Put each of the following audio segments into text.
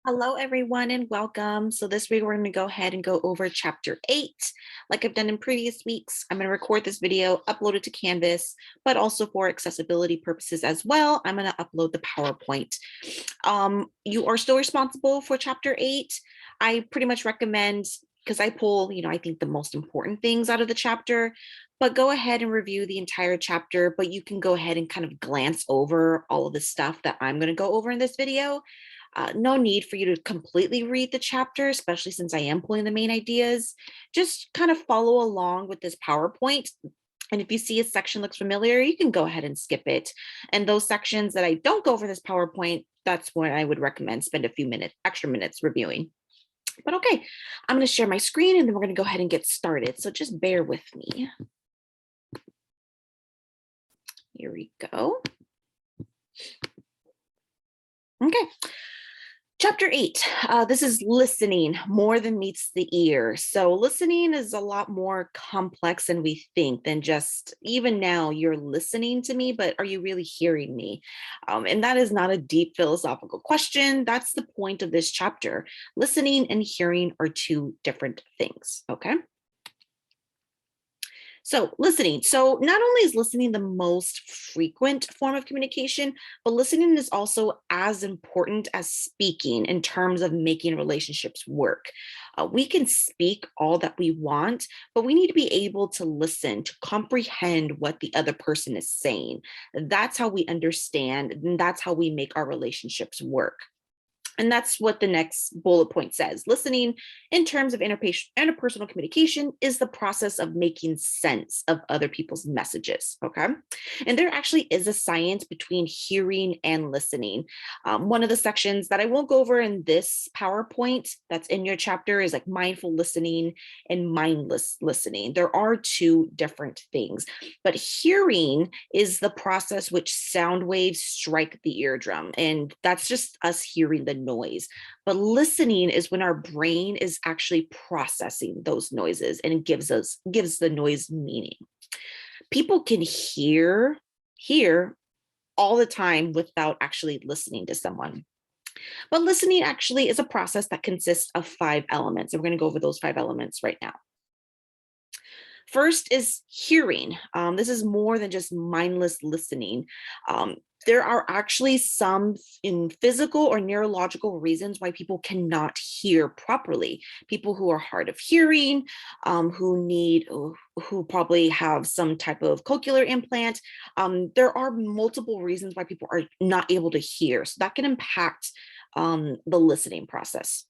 Hello, everyone, and welcome. So this week we're going to go ahead and go over chapter 8. Like I've done in previous weeks, I'm going to record this video, upload it to Canvas, but also for accessibility purposes as well, I'm going to upload the PowerPoint. You are still responsible for chapter 8. I pretty much recommend, because I pull, I think the most important things out of the chapter, but go ahead and review the entire chapter, but you can go ahead and kind of glance over all of the stuff that I'm going to go over in this video. No need for you to completely read the chapter, especially since I am pulling the main ideas. Just kind of follow along with this PowerPoint. And if you see a section looks familiar, you can go ahead and skip it. And those sections that I don't go over this PowerPoint, that's when I would recommend spend a few extra minutes reviewing. But okay, I'm going to share my screen and then we're going to go ahead and get started. So just bear with me. Here we go. Okay. Chapter 8, this is listening more than meets the ear. So listening is a lot more complex than we think than just, even now you're listening to me, but are you really hearing me? And that is not a deep philosophical question. That's the point of this chapter. Listening and hearing are two different things, okay? So listening. So not only is listening the most frequent form of communication, but listening is also as important as speaking in terms of making relationships work. We can speak all that we want, but we need to be able to listen, to comprehend what the other person is saying. That's how we understand, and that's how we make our relationships work. And that's what the next bullet point says. Listening in terms of interpersonal communication is the process of making sense of other people's messages, okay? And there actually is a science between hearing and listening. One of the sections that I won't go over in this PowerPoint that's in your chapter is like mindful listening and mindless listening. There are two different things, but hearing is the process which sound waves strike the eardrum. And that's just us hearing the noise. But listening is when our brain is actually processing those noises and it gives the noise meaning. People can hear all the time without actually listening to someone. But listening actually is a process that consists of 5 elements. And we're going to go over those 5 elements right now. First is hearing. This is more than just mindless listening. There are actually some in physical or neurological reasons why people cannot hear properly. People who are hard of hearing, who probably have some type of cochlear implant. There are multiple reasons why people are not able to hear. So that can impact the listening process.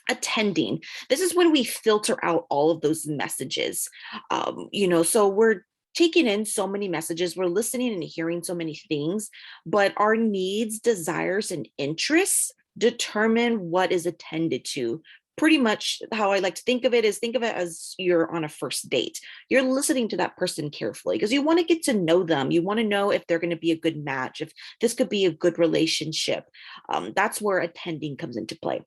Attending. This is when we filter out all of those messages. So we're taking in so many messages, we're listening and hearing so many things, but our needs, desires, and interests determine what is attended to. Pretty much how I like to think of it is think of it as you're on a first date. You're listening to that person carefully because you want to get to know them. You want to know if they're going to be a good match, if this could be a good relationship. That's where attending comes into play.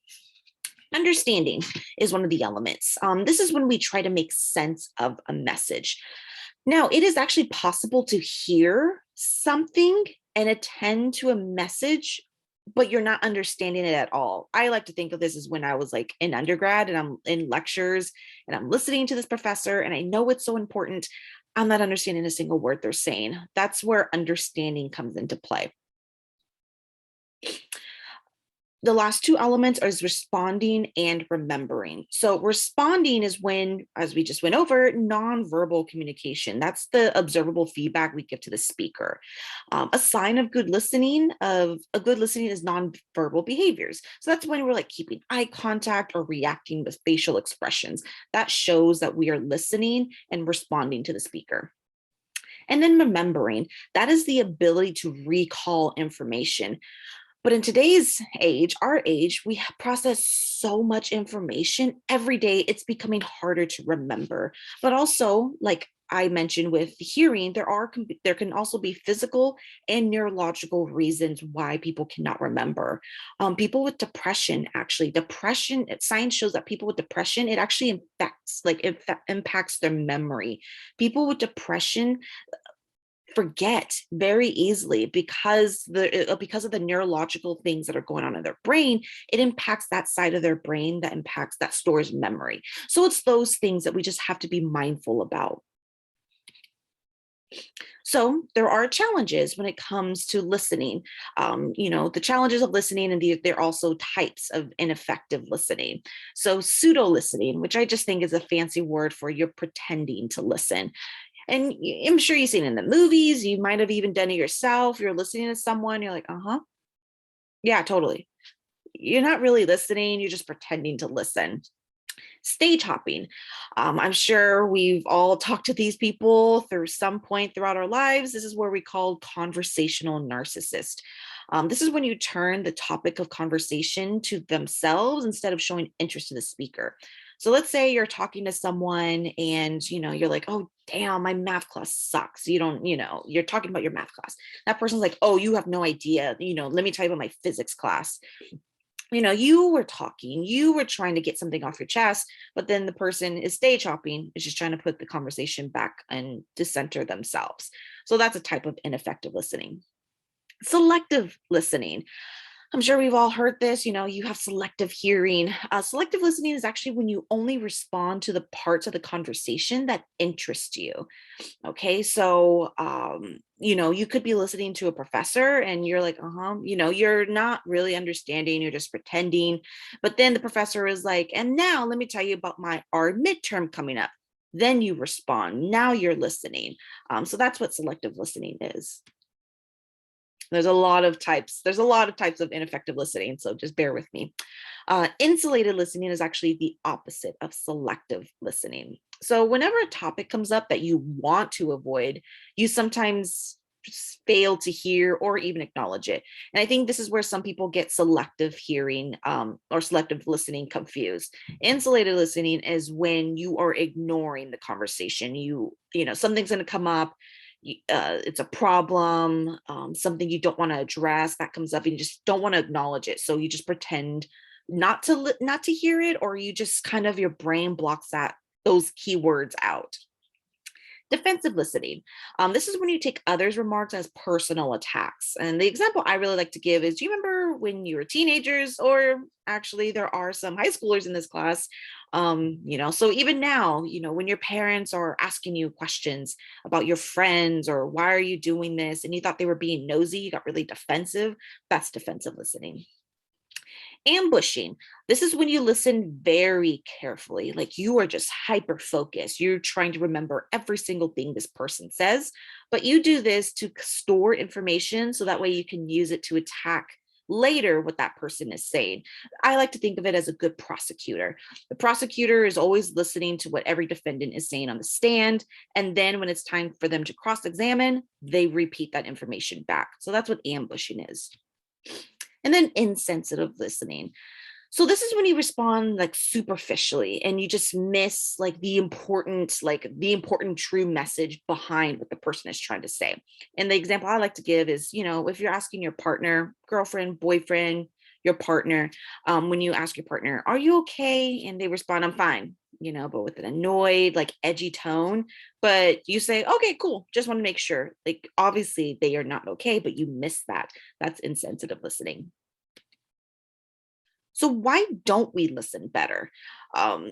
Understanding is one of the elements. This is when we try to make sense of a message. Now, it is actually possible to hear something and attend to a message, but you're not understanding it at all. I like to think of this as when I was like in undergrad and I'm in lectures and I'm listening to this professor and I know it's so important. I'm not understanding a single word they're saying. That's where understanding comes into play. The last 2 elements are responding and remembering. So responding is when, as we just went over, nonverbal communication. That's the observable feedback we give to the speaker. A sign of good listening is nonverbal behaviors. So that's when we're like keeping eye contact or reacting with facial expressions. That shows that we are listening and responding to the speaker. And then remembering, that is the ability to recall information. But in today's age, our age, we process so much information every day, it's becoming harder to remember. But also, like I mentioned with hearing, there can also be physical and neurological reasons why people cannot remember. People with depression, science shows that people with depression, it actually impacts their memory. People with depression, forget very easily because of the neurological things that are going on in their brain. It impacts that side of their brain that stores memory. So it's those things that we just have to be mindful about. So there are challenges when it comes to listening. The challenges of listening, and there are also types of ineffective listening. So pseudo listening, which I just think is a fancy word for you're pretending to listen. And I'm sure you've seen it in the movies. You might have even done it yourself. You're listening to someone, you're like, uh-huh. Yeah, totally. You're not really listening, you're just pretending to listen. Stage hopping. I'm sure we've all talked to these people through some point throughout our lives. This is where we call conversational narcissist. This is when you turn the topic of conversation to themselves instead of showing interest in the speaker. So let's say you're talking to someone and you're like, oh damn, my math class sucks. You're talking about your math class. That person's like, oh, you have no idea. Let me tell you about my physics class. You were talking, you were trying to get something off your chest, but then the person is stage hopping, is just trying to put the conversation back and to center themselves. So that's a type of ineffective listening. Selective listening. I'm sure we've all heard this. You have selective hearing. Selective listening is actually when you only respond to the parts of the conversation that interest you. Okay, so you could be listening to a professor and you're like, you're not really understanding, you're just pretending. But then the professor is like, and now let me tell you about our midterm coming up. Then you respond. Now you're listening. So that's what selective listening is. There's a lot of types of ineffective listening, so just bear with me. Insulated listening is actually the opposite of selective listening. So whenever a topic comes up that you want to avoid, you sometimes just fail to hear or even acknowledge it. And I think this is where some people get selective hearing or selective listening confused. Insulated listening is when you are ignoring the conversation. Something's going to come up, it's a problem, something you don't want to address that comes up, and you just don't want to acknowledge it. So you just pretend not to hear it, or you just kind of, your brain blocks those keywords out. Defensive listening. This is when you take others' remarks as personal attacks. And the example I really like to give is, do you remember when you were teenagers, or actually there are some high schoolers in this class, so even now, when your parents are asking you questions about your friends or why are you doing this, and you thought they were being nosy, you got really defensive. That's defensive listening. Ambushing. This is when you listen very carefully, like you are just hyper focused. You're trying to remember every single thing this person says, but you do this to store information so that way you can use it to attack later what that person is saying. I like to think of it as a good prosecutor. The prosecutor is always listening to what every defendant is saying on the stand, and then when it's time for them to cross-examine, they repeat that information back. So that's what ambushing is. And then insensitive listening. So this is when you respond like superficially and you just miss the important true message behind what the person is trying to say. And the example I like to give is, if you're asking your partner, girlfriend, boyfriend, your partner, when you ask your partner, are you okay? And they respond, I'm fine, but with an annoyed, edgy tone. But you say, okay, cool. Just want to make sure. Obviously they are not okay, but you miss that. That's insensitive listening. So why don't we listen better?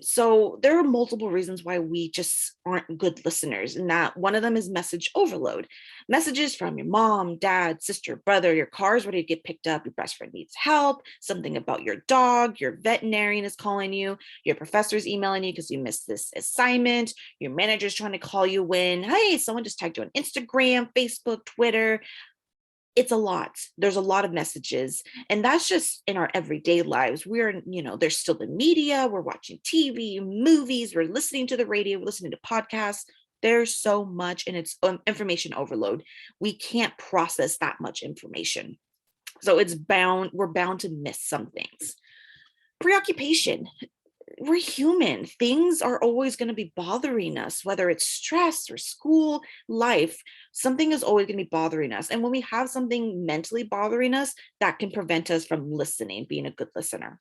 So there are multiple reasons why we just aren't good listeners, and that one of them is message overload. Messages from your mom, dad, sister, brother, your car's ready to get picked up, your best friend needs help, something about your dog, your veterinarian is calling you, your professor's emailing you because you missed this assignment, your manager's trying to call you when, hey, someone just tagged you on Instagram, Facebook, Twitter. It's a lot. There's a lot of messages, and that's just in our everyday lives. There's still the media, we're watching TV, movies, we're listening to the radio, we're listening to podcasts. There's so much, and it's information overload. We can't process that much information. So we're bound to miss some things. Preoccupation. We're human. Things are always going to be bothering us, whether it's stress or school, life. Something is always going to be bothering us. And when we have something mentally bothering us, that can prevent us from listening, being a good listener.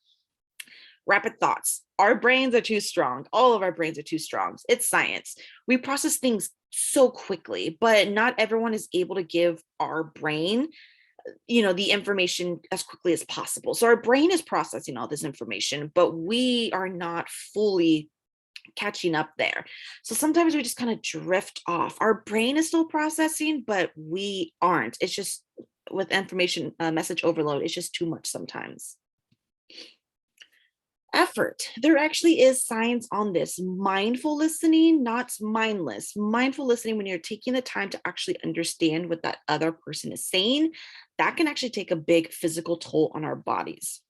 Rapid thoughts. Our brains are too strong. All of our brains are too strong. It's science. We process things so quickly, but not everyone is able to give our brain, the information as quickly as possible. So our brain is processing all this information, but we are not fully catching up there. So sometimes we just kind of drift off. Our brain is still processing, but we aren't. It's just with information message overload, it's just too much sometimes. Effort. There actually is science on this. Mindful listening, not mindless. Mindful listening, when you're taking the time to actually understand what that other person is saying, that can actually take a big physical toll on our bodies.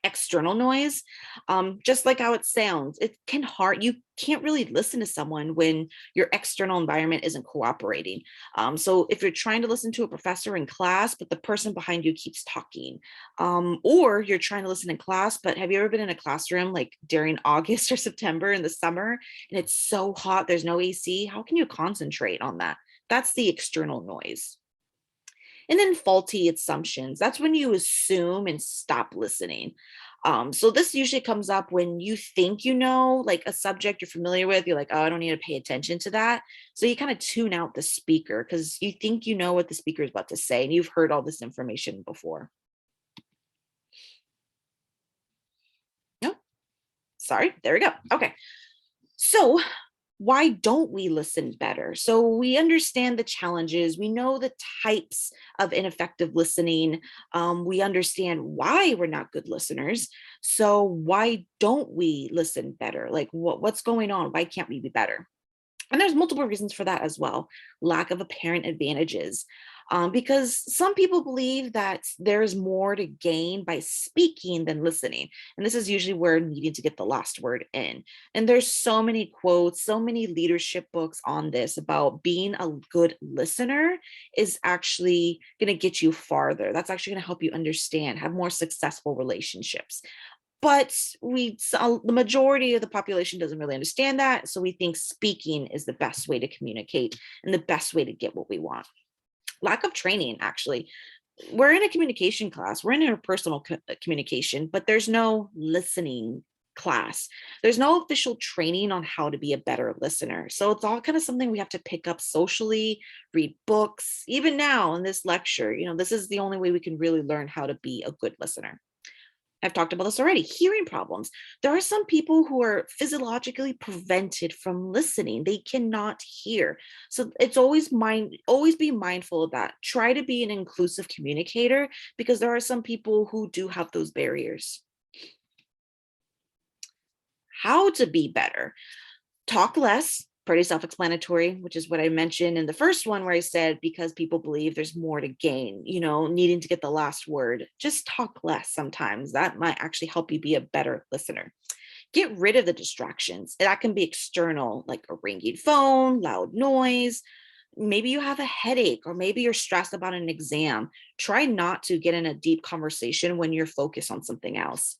External noise, just like how it sounds, it can hard. You can't really listen to someone when your external environment isn't cooperating. So if you're trying to listen to a professor in class, but the person behind you keeps talking, or you're trying to listen in class, but have you ever been in a classroom like during August or September in the summer and it's so hot, there's no AC? How can you concentrate on that? That's the external noise. And then faulty assumptions. That's when you assume and stop listening. So this usually comes up when you think you know, like a subject you're familiar with. You're like, oh, I don't need to pay attention to that. So you kind of tune out the speaker because you think you know what the speaker is about to say, and you've heard all this information before. No, sorry. There we go. Okay. So why don't we listen better? So we understand the challenges, we know the types of ineffective listening, we understand why we're not good listeners. So why don't we listen better? Like what's going on? Why can't we be better? And there's multiple reasons for that as well. Lack of apparent advantages. Because some people believe that there's more to gain by speaking than listening. And this is usually where needing to get the last word in. And there's so many quotes, so many leadership books on this about being a good listener is actually going to get you farther. That's actually going to help you understand, have more successful relationships. But the majority of the population doesn't really understand that. So we think speaking is the best way to communicate and the best way to get what we want. Lack of training, actually. We're in a communication class, we're in interpersonal communication, but there's no listening class. There's no official training on how to be a better listener. So it's all kind of something we have to pick up socially, read books. Even now in this lecture, this is the only way we can really learn how to be a good listener. I've talked about this already. Hearing problems. There are some people who are physiologically prevented from listening. They cannot hear. So it's always be mindful of that. Try to be an inclusive communicator because there are some people who do have those barriers. How to be better. Talk less. Pretty self-explanatory, which is what I mentioned in the first one where I said, because people believe there's more to gain, needing to get the last word. Just talk less sometimes. That might actually help you be a better listener. Get rid of the distractions. That can be external, like a ringing phone, loud noise. Maybe you have a headache, or maybe you're stressed about an exam. Try not to get in a deep conversation when you're focused on something else.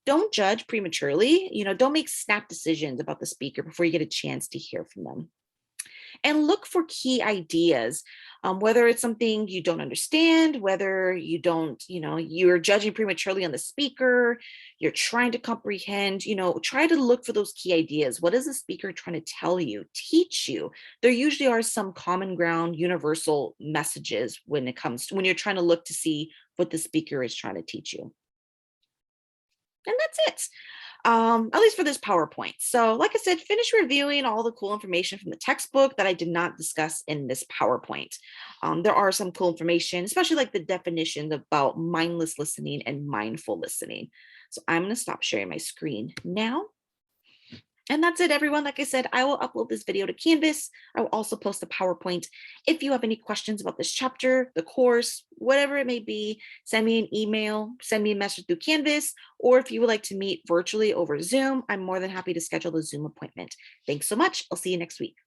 Don't judge prematurely. Don't make snap decisions about the speaker before you get a chance to hear from them. And look for key ideas, whether it's something you don't understand, whether you don't, you're judging prematurely on the speaker, you're trying to comprehend, try to look for those key ideas. What is the speaker trying to tell you, teach you? There usually are some common ground, universal messages when when you're trying to look to see what the speaker is trying to teach you. And that's it. At least for this PowerPoint. So like I said, finish reviewing all the cool information from the textbook that I did not discuss in this PowerPoint. There are some cool information, especially like the definitions about mindless listening and mindful listening. So I'm going to stop sharing my screen now. And that's it, everyone. Like I said, I will upload this video to Canvas. I will also post a PowerPoint. If you have any questions about this chapter, the course, whatever it may be, send me an email, send me a message through Canvas, or if you would like to meet virtually over Zoom, I'm more than happy to schedule a Zoom appointment. Thanks so much. I'll see you next week.